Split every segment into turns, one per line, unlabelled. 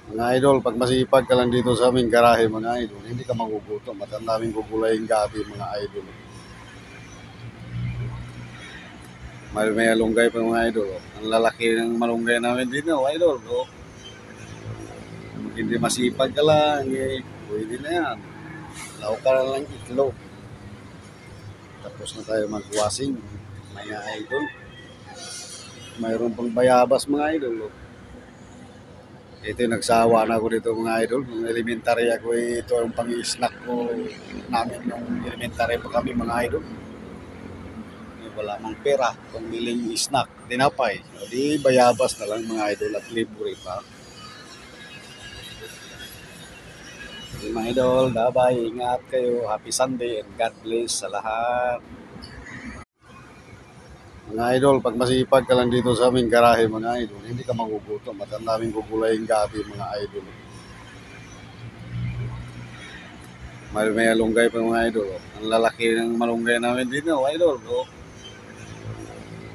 Mga idol, pag masipag ka lang dito sa aming garahe, mga idol, hindi ka magugutom at ang daming gugulaing gabi, mga idol. May malunggay pa, mga idol. Oh. Ang lalaki ng malunggay namin dito, idol. Oh. Kung hindi masipag ka lang, pwede na yan. Law ka na lang itlog. Tapos na tayo mag-washing, mga idol. Mayroon pang bayabas, mga idol. Oh. Ito yung nagsawa na ako dito, mga idol. Nung elementary ako, ito yung pang-snack ko namin nung elementary pa kami, mga idol. Wala mang pera, pangbiling snack, tinapay. O di bayabas na lang, mga idol, at libre pa. Di mga idol, bye-bye, ingat kayo. Happy Sunday and God bless sa lahat. Mga idol, pag masipag ka lang dito sa aming garahe, mga idol, hindi ka magugutom at ang daming gugulaing gabi, mga idol. May malunggay pa, mga idol. Oh. Ang lalaki ng malunggay namin dito, idol. Oh.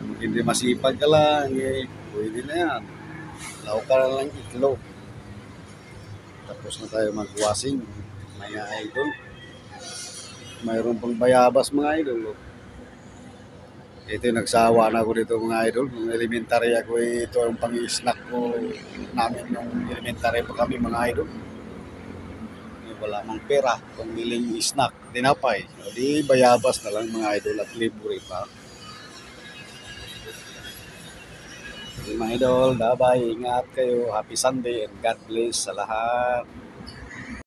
Kung hindi masipag ka lang, pwede na yan. Law ka na lang itlog. Tapos na tayo mag-washing, mga idol. Mayroon pang bayabas, mga idol. Oh. Ito yung nagsawa na ako dito, mga idol. Nung elementary ako, ito yung pang-snack ko namin nung elementary pa kami, mga idol. Wala mang pera, pangbiling snack, tinapay. O di bayabas na lang, mga idol, at libre pa. Mga idol, bye-bye, ingat kayo. Happy Sunday and God bless sa lahat.